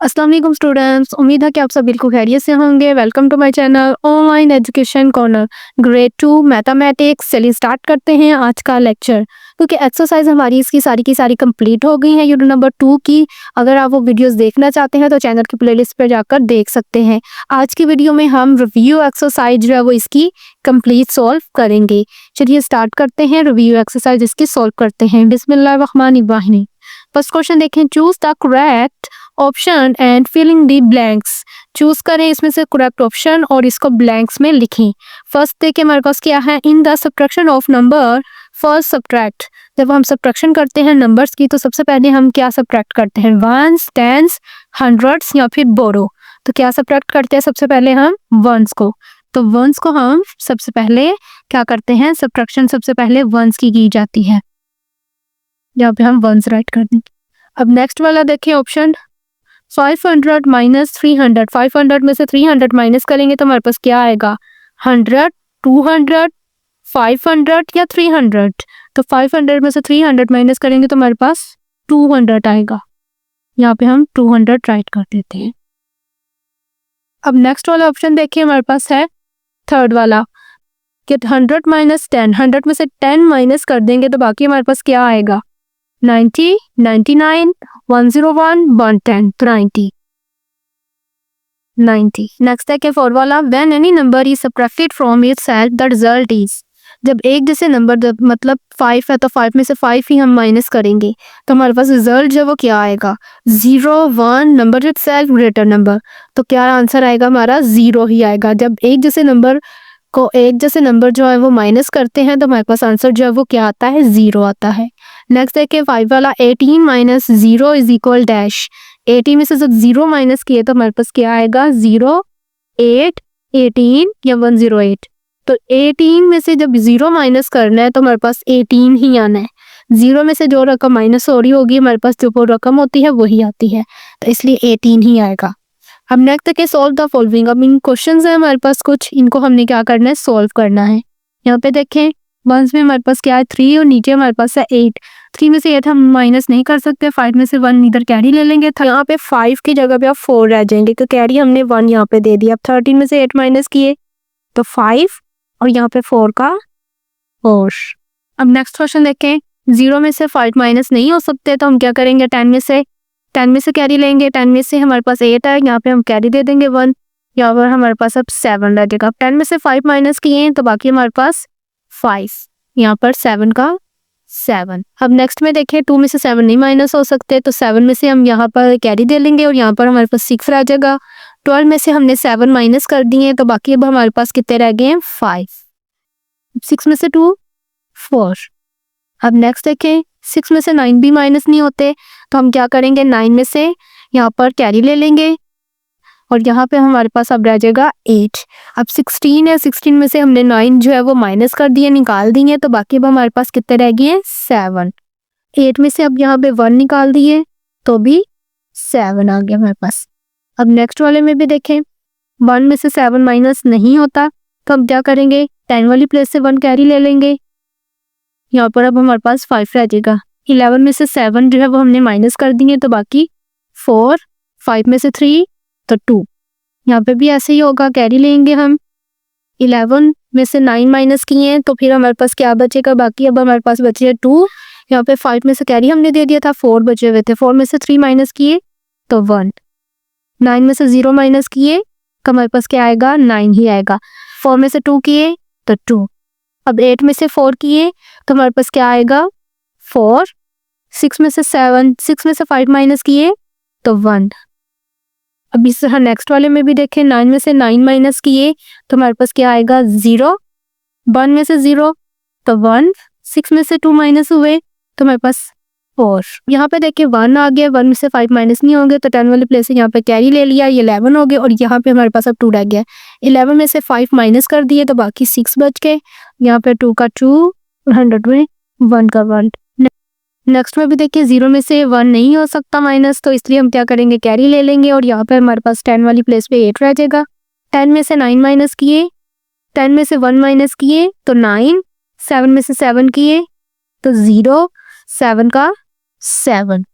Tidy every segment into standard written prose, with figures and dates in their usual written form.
अस्सलाम वालेकुम स्टूडेंट्स, उम्मीद है कि आप सब बिल्कुल खैरियत से होंगे। Welcome to my channel online education corner grade 2 mathematics. चलिए स्टार्ट करते हैं आज का लेक्चर, क्योंकि एक्सरसाइज हमारी इसकी सारी की सारी कंप्लीट हो गई है यूनिट नंबर 2 की। अगर आप वो वीडियोस देखना चाहते हैं तो चैनल की प्लेलिस्ट पर जाकर देख सकते हैं। आज की वीडियो में हम रिव्यू एक्सरसाइज जो है वो इसकी कंप्लीट सॉल्व करेंगे। चलिए स्टार्ट करते हैं, रिव्यू एक्सरसाइज इसकी सॉल्व करते हैं। बिस्मिल्लाहिर्रहमानिर्रहीम। फर्स्ट क्वेश्चन देखें, choose the correct option and filling the blanks. Choose करें इसमें से करेक्ट ऑप्शन और इसको ब्लैंक्स में लिखें। फर्स्ट देखिए हमारे पास क्या है, in the subtraction of number first subtract. जब हम सब्ट्रैक्शन करते हैं नंबर्स की तो सबसे पहले हम क्या सब्ट्रैक्ट करते हैं, वंस, टेंस, हंड्रेड्स या फिर बोरो। तो क्या सब्ट्रैक्ट करते हैं, सबसे पहले हम वंस को। तो वंस को हम सबसे पहले क्या करते हैं, सब्ट्रैक्शन सबसे पहले वंस की जाती है। यहाँ पे हम वंस राइट कर देंगे। अब नेक्स्ट वाला देखिए ऑप्शन 500 माइनस 300। 500 में से 300 माइनस करेंगे तो हमारे पास क्या आएगा, 100, 200, 500 या 300। तो 500 में से 300 माइनस करेंगे तो हमारे पास 200 आएगा। यहाँ पे हम 200 राइट कर देते हैं। अब नेक्स्ट वाला ऑप्शन देखिए हमारे पास है थर्ड वाला, कि 100 माइनस 10। 100 में से 10 माइनस कर देंगे तो बाकी हमारे पास क्या आएगा, 90, 99, 101, 110। तो 90। नेक्स्ट है कि फोर वाला, when any number is subtracted from itself the result is. जब एक जैसे नंबर मतलब 5 है तो 5 में से 5 ही हम माइनस करेंगे तो हमारे पास रिजल्ट जो वो क्या आएगा, 0, 1, नंबर इटसेल्फ ग्रेटर नंबर। तो क्या आंसर आएगा हमारा, 0 ही आएगा। जब एक जैसे नंबर को एक जैसे नंबर जो है वो माइनस करते हैं तो हमारे पास आंसर जो है वो क्या आता है, 0 आता है। नेक्स्ट देखिए 5 वाला, 18 माइनस 0 इज इक्वल डैश। 18 में से जब 0 माइनस किए तो हमारे पास क्या आएगा, 0, 8, 18 या 108। तो 18 में से जब 0 माइनस करना है तो हमारे पास 18 ही आना है। 0 में से जो रकम माइनस हो रही होगी हमारे पास जो वो रकम होती है वही आती है, तो इसलिए 18 ही आएगा। अब नेक्स्ट देखिए सॉल्व द फॉलोइंग। अब इन क्वेश्चंस है हमारे पास कुछ, इनको हमने क्या करना है, सॉल्व करना है। यहाँ पे देखें वंस में हमारे पास क्या है, 3 और नीचे हमारे पास है 8। 3 में से 8 हम माइनस नहीं कर सकते, 5 में से 1 इधर कैरी ले लेंगे। तो यहाँ पे 5 की जगह पे आप 4 रह जाएंगे, तो कैरी हमने 1 यहाँ पे दे दिया। अब 13 में से 8 माइनस किए तो 5 और यहाँ पे 4 का 4। अब नेक्स्ट क्वेश्चन देखें, 0 में से 5 माइनस नहीं हो सकते तो हम क्या करेंगे, 10 में से कैरी लेंगे। 10 में से हमारे पास 8 है, यहाँ पे हम कैरी दे देंगे 1। यहाँ पर हमारे पास अब 7 रह जाएगा। अब 10 में से 5 माइनस किए तो बाकी हमारे पास 5, यहाँ पर 7 का 7। अब नेक्स्ट में देखें 2 में से 7 नहीं माइनस हो सकते, तो 7 में से हम यहाँ पर कैरी दे लेंगे और यहाँ पर हमारे पास 6 रह जाएगा। 12 में से हमने 7 माइनस कर दिए तो बाकी अब हमारे पास कितने रह गए हैं, 5। 6 में से 2, 4। अब नेक्स्ट देखें 6 में से 9 भी माइनस नहीं होते तो हम क्या करेंगे, 9 में से यहाँ पर कैरी ले लेंगे और यहाँ पे हमारे पास अब रह जाएगा 8। अब 16 है, 16 में से हमने 9 जो है वो माइनस कर दिए, निकाल दिए, तो बाकी अब हमारे पास कितने रह गए हैं, 7। 8 में से अब यहाँ पे 1 निकाल दिए तो भी 7 आ गया हमारे पास। अब नेक्स्ट वाले में भी देखें 1 में से 7 माइनस नहीं होता तो हम क्या करेंगे, 10 वाली प्लेस से 1 कैरी ले लेंगे। यहाँ पर अब हमारे पास 5 रह जाएगा। 11 में से 7 जो है वो हमने माइनस कर दिए तो बाकी 4, 5 में से 3 तो 2। यहाँ पे भी ऐसे ही होगा, कैरी लेंगे हम। 11 में से 9 माइनस किए हैं तो फिर हमारे पास क्या बचेगा, बाकी अब हमारे पास बचे 2। यहाँ पे 5 में से कैरी हमने दे दिया था, 4 बचे हुए थे। 4 में से 3 माइनस किए तो 1। 9 में से 0 माइनस किए तो हमारे पास क्या आएगा, 9 ही आएगा। 4 में से 2 किए तो 2। अब 8 में से 4 किए तो हमारे पास क्या आएगा, 4। 6 में से 5 माइनस किए तो 1। अब इस तरह नेक्स्ट वाले में भी देखें, 9 में से 9 माइनस किए तो हमारे पास क्या आएगा, 0। 1 में से 0 तो 1। 6 में से 2 माइनस हुए तो हमारे पास 4। यहाँ पे देखिए 1 आ गया, 1 में से 5 माइनस नहीं होंगे तो 10 वाले प्लेस से यहाँ पे कैरी ले लिया, ये 11 हो गए और यहाँ पे हमारे पास अब 2 रह गया। 11 में से 5 माइनस कर दिए तो बाकी 6 बच गए। यहाँ पे 2 का 2 और 100 में 1 का 1। नेक्स्ट में भी देखिए 0 में से 1 नहीं हो सकता माइनस, तो इसलिए हम क्या करेंगे, कैरी ले लेंगे और यहाँ पे हमारे पास 10 वाली प्लेस पे 8 रह जाएगा। 10 में से 9 माइनस किए, 10 में से 1 माइनस किए तो 9। 7 में से 7 किए तो 0, 7 का 7।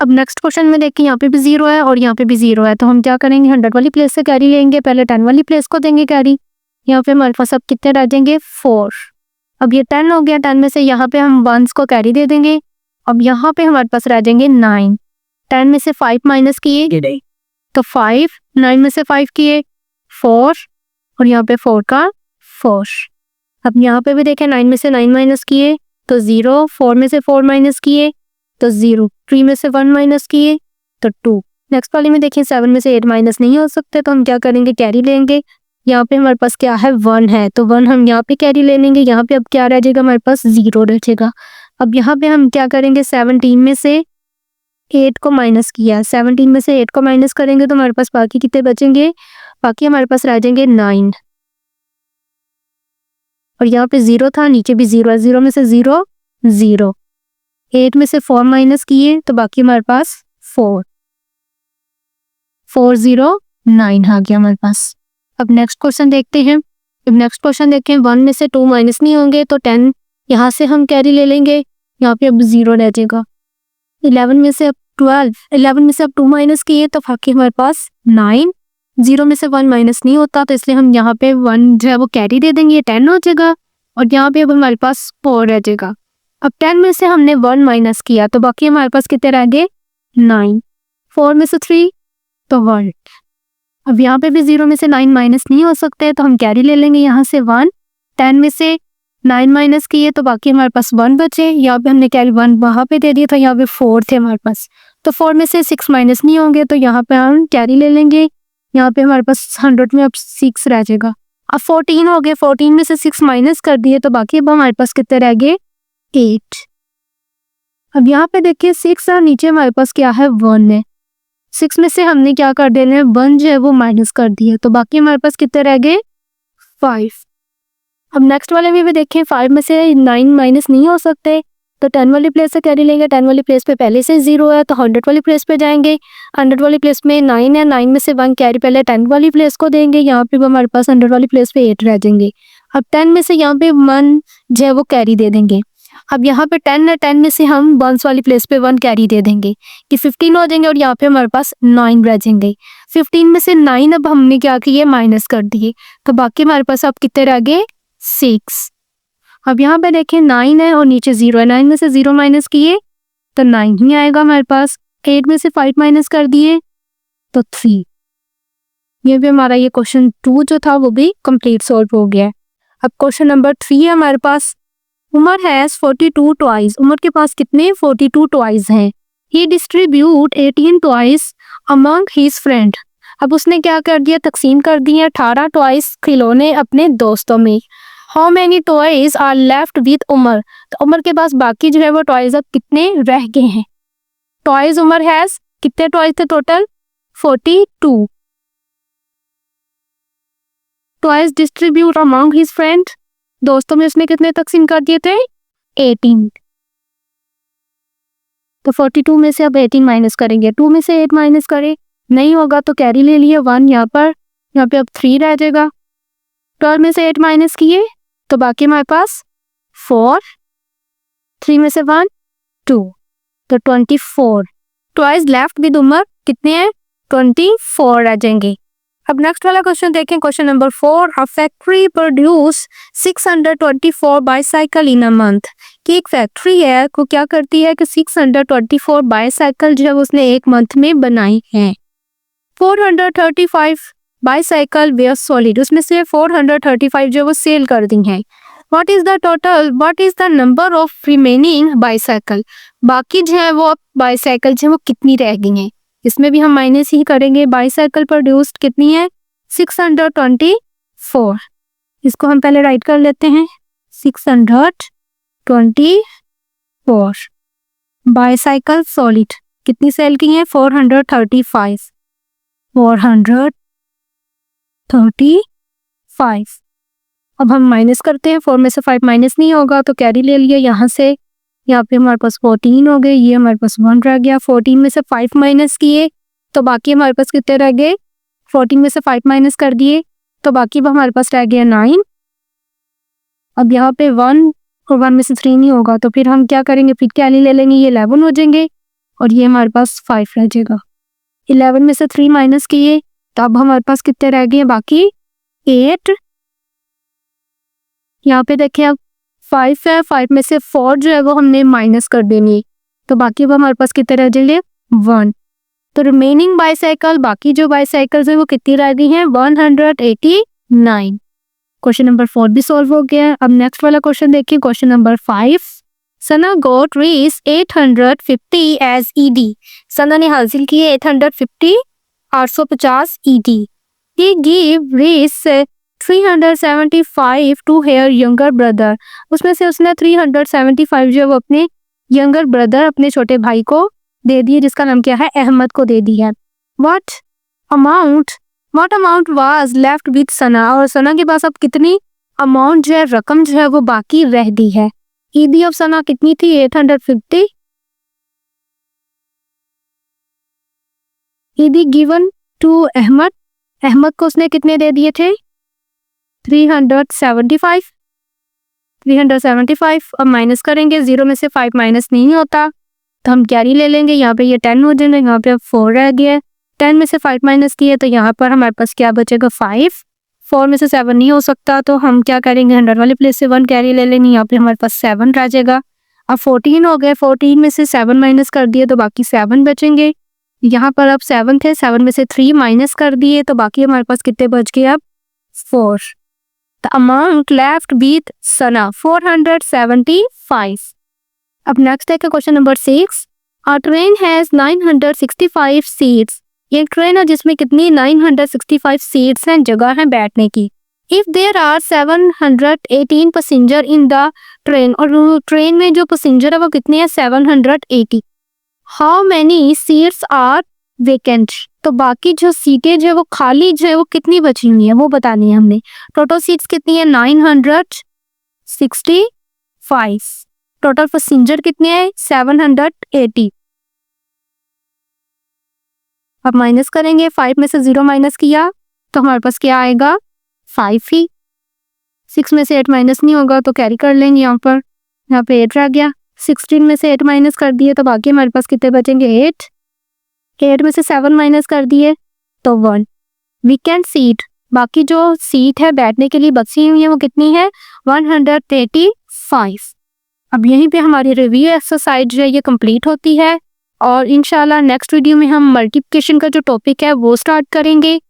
अब नेक्स्ट क्वेश्चन में देखिए यहाँ पे भी 0 है और यहाँ पे भी 0 है, तो हम क्या करेंगे 100 वाली प्लेस से कैरी लेंगे, पहले 10 वाली प्लेस को देंगे कैरी। यहाँ पे हमारे पास अब कितने रह जाएंगे 4। अब ये 10 हो गया, 10 में से यहाँ पे हम 1s को कैरी दे देंगे। अब यहाँ पे हमारे पास रह जाएंगे 9। 10 में से 5 माइनस किए तो 5, 9 में से 5 किए 4 और यहाँ पे 4 का 4। अब यहाँ पे भी देखें 9 में से 9 माइनस किए तो 0, 4 में से 4 माइनस किए तो 0, 3 में से 1 माइनस किए तो 2। नेक्स्ट वाले में देखिए 7 में से 8 माइनस नहीं हो सकते, तो हम क्या करेंगे कैरी लेंगे। यहाँ पे हमारे पास क्या है 1 है, तो 1 हम यहाँ पे कैरी ले लेंगे। यहाँ पे अब क्या रह जाएगा हमारे पास 0 रह जाएगा। अब यहाँ पे हम क्या करेंगे 17 में से 8 को माइनस किया, 17 में से 8 को माइनस करेंगे तो हमारे पास बाकी कितने बचेंगे, बाकी हमारे पास रह जाएंगे 9। और यहाँ पे 0 था, नीचे भी 0 है, 0 में से 0 0, 8 में से 4 माइनस किए तो बाकी हमारे पास 4, 4 0 9 आ गया हमारे पास। अब नेक्स्ट क्वेश्चन देखते हैं। अब नेक्स्ट क्वेश्चन देखें 1 में से 2 माइनस नहीं होंगे तो 10 यहाँ से हम कैरी ले लेंगे, यहाँ पे अब 0 रह जाएगा। 11 में से अब 12, 11 में से अब 2 माइनस किए तो बाकी हमारे पास 9, 0 में से 1 माइनस नहीं होता तो इसलिए हम यहाँ पे 1 जो है वो कैरी दे देंगे, ये 10 हो जाएगा और यहाँ पे अब हमारे पास 4 रह जाएगा। अब 10 में से हमने 1 माइनस किया तो बाकी हमारे पास कितने रह गए 9, 4 में से 3 तो 1। अब यहाँ पे भी 0 में से 9 माइनस नहीं हो सकते तो हम कैरी ले लेंगे यहाँ से 1। 10 में से 9 माइनस किए तो बाकी हमारे पास 1 बचे, यहाँ पे हमने कैरी 1 वहाँ पे दे दिया था, यहाँ पे 4 थे हमारे पास, तो 4 में से 6 माइनस नहीं होंगे तो यहाँ पे हम कैरी ले लेंगे। यहाँ पे हमारे पास 100 में अब 6 रह जाएगा। अब 14 हो गए, 14 में से 6 माइनस कर दिए तो बाकी अब हमारे पास कितने रह गए 8। अब यहाँ पे देखिए 6 और नीचे हमारे पास क्या है 1 है, 6 में से हमने क्या कर देना है 1 जो है वो माइनस कर दिया तो बाकी हमारे पास कितने रह गए 5। अब नेक्स्ट वाले में भी देखें 5 में से 9 माइनस नहीं हो सकते तो 10 वाली प्लेस से कैरी लेंगे। 10 वाली प्लेस पे पहले से 0 है तो 100 वाली प्लेस पे जाएंगे। 100 वाली प्लेस में 9 है, 9 में से 1 कैरी पहले 10 वाली प्लेस को देंगे, यहाँ पे हमारे पास 100 वाली प्लेस पे 8 रह जाएंगे। अब 10 में से यहाँ पे 1 जो है वो कैरी दे देंगे। अब यहाँ पे 10 है, 10 में से हम 1s वाली प्लेस पे 1 कैरी दे देंगे कि 15 हो जाएंगे और यहाँ पे हमारे पास 9 रह जाएंगे। 15 में से 9 अब हमने क्या किया माइनस कर दिए तो बाकी हमारे पास अब कितने रह गए 6। अब यहाँ पे देखें 9 है और नीचे 0 है, 9 में से 0 माइनस किए तो 9 ही आएगा हमारे पास। 8 में से 5 माइनस कर दिए तो 3। ये भी हमारा ये क्वेश्चन 2 जो था वो भी कंप्लीट सॉल्व हो गया है। अब क्वेश्चन नंबर 3 है हमारे पास। उमर हैज 42 टॉयज, उमर के पास कितने 42 टॉयज हैं। He distribute 18 toys among his friend. अब उसने क्या कर दिया तकसीम कर दिए 18 टॉयज खिलौने अपने दोस्तों में। How many toys are left with Umar, तो उमर के पास बाकी जो है वो टॉयज अब कितने रह गए हैं। टॉयज उमर हैज कितने टॉयज थे total 42। Toys distribute among his friend, दोस्तों में उसने कितने तकसीम कर दिए थे 18। तो 42 में से अब 18 माइनस करेंगे, 2 में से 8 माइनस करें नहीं होगा तो कैरी ले लिए 1 यहाँ पे अब 3 रह जाएगा। 12 में से 8 माइनस किए तो बाकी हमारे पास 4, 3 में से 1 2 तो 24। टॉयज लेफ्ट विद उमर कितने हैं 24 आ जाएंगे। अब नेक्स्ट वाला क्वेश्चन देखें, question number 4। A factory produce 624 bicycle in a month, कि एक फैक्ट्री है वो क्या करती है कि 624 बाईसाइकिल जो है उसने एक मंथ में बनाई है। 435 बाईसाइकिल वेयर सॉलिड, उसमें से 435 जो वो सेल कर दी हैं। What is the number of remaining bicycle, बाकी जो है वो बाईसाइकिल जो है वो कितनी रह गई हैं। इसमें भी हम माइनस ही करेंगे। बाईसाइकिल प्रोड्यूस्ड कितनी है 624, इसको हम पहले राइट कर लेते हैं 624। बाईसाइकिल सॉलिड कितनी सेल की है 435। अब हम माइनस करते हैं, 4 में से 5 माइनस नहीं होगा तो कैरी ले लिया यहाँ से, यहाँ पे हमारे पास 14 हो गए, ये हमारे पास 1 रह गया। 14 में से 5 माइनस किए तो बाकी हमारे पास कितने रह गए 14 में से 5 माइनस कर दिए तो बाकी हमारे पास रह गया 9। अब यहाँ पे 1 और 1 में से 3 नहीं होगा तो फिर हम क्या करेंगे फिर कैरी ले लेंगे, ये 11 हो जाएंगे। और ये हमारे पास 5 रह जाएगा। 11 में से 3 माइनस किए तो अब हमारे पास कितने रह गए बाकी 8। यहाँ पे देखिए अब 5 है, 5 में से 4 जो है वो हमने माइनस कर देनी है, तो बाकी अब हमारे पास कितने रह जाएंगे 1। तो रिमेनिंग बाईसाइकिल, बाकी जो बाईसाइकिल्स है वो कितनी रह गई हैं 189। क्वेश्चन नंबर 4 भी सॉल्व हो गया है। अब नेक्स्ट वाला क्वेश्चन देखिए, question number 5। Sana got rich 850 as Eidi. Sana ने हासिल किए 850 ईडी। He give rich 375 to her younger brother. उसमें से उसने 375 जो वो अपने यंगर ब्रदर, अपने छोटे भाई को दे दिए, जिसका नाम क्या है अहमद को दे दिया। What amount was left with Sana. और सना के पास अब कितनी अमाउंट जो है, रकम जो है वो बाकी रह दी है। ईदी ऑफ सना कितनी थी 850। ईदी गिवन टू अहमद, अहमद को उसने कितने दे दिए थे 375। अब माइनस करेंगे, 0 में से 5 माइनस नहीं होता तो हम कैरी ले लेंगे। यहाँ पे ये 10 हो जाएगा, यहाँ पे 4 रह गया। 10 में से 5 माइनस किए तो यहाँ पर हमारे पास क्या बचेगा 5। 4 में से 7 नहीं हो सकता तो हम क्या करेंगे 100 वाले प्लेस से 1 कैरी ले लेंगे। यहाँ पे हमारे पास 7 रह जाएगा। अब 14 हो गए, 14 में से 7 माइनस कर दिए तो बाकी 7 बचेंगे। यहाँ पर अब 7 थे, 7 में से 3 माइनस कर दिए तो बाकी हमारे पास कितने बच गए अब 4। द अमाउंट लेफ्ट विद सना 475। अब नेक्स्ट है question number 6। A train has 965 seats. एक ट्रेन है जिसमें कितनी 965 सीट्स हैं, जगह है बैठने की। If there are 718 passenger in the train, और ट्रेन में जो पैसेंजर है वो कितने हैं 780। How many seats are vacant. तो बाकी जो सीटें जो है वो खाली जो है वो कितनी बची हुई है वो बतानी है हमने। टोटल सीट्स कितनी है 965। टोटल पैसेंजर कितने हैं 780। अब माइनस करेंगे, 5 में से 0 माइनस किया तो हमारे पास क्या आएगा 5 ही। 6 में से 8 माइनस नहीं होगा तो कैरी कर लेंगे, यहाँ पर यहाँ पे 8 रह गया। 16 में से 8 माइनस कर दिए तो बाकी हमारे पास कितने बचेंगे 8। 8 में से 7 माइनस कर दिए तो 1। वीकेंड सीट, बाकी जो सीट है बैठने के लिए बची हुई है वो कितनी है 135। अब यहीं पे हमारी रिव्यू एक्सरसाइज जो है ये कंप्लीट होती है और इंशाल्लाह नेक्स्ट वीडियो में हम मल्टीप्लिकेशन का जो टॉपिक है वो स्टार्ट करेंगे।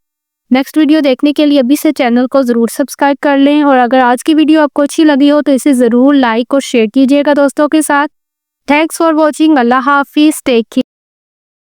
नेक्स्ट वीडियो देखने के लिए अभी से चैनल को ज़रूर सब्सक्राइब कर लें और अगर आज की वीडियो आपको अच्छी लगी हो तो इसे ज़रूर लाइक और शेयर कीजिएगा दोस्तों के साथ। Thanks for watching. अल्लाह हाफिज़, टेक केयर।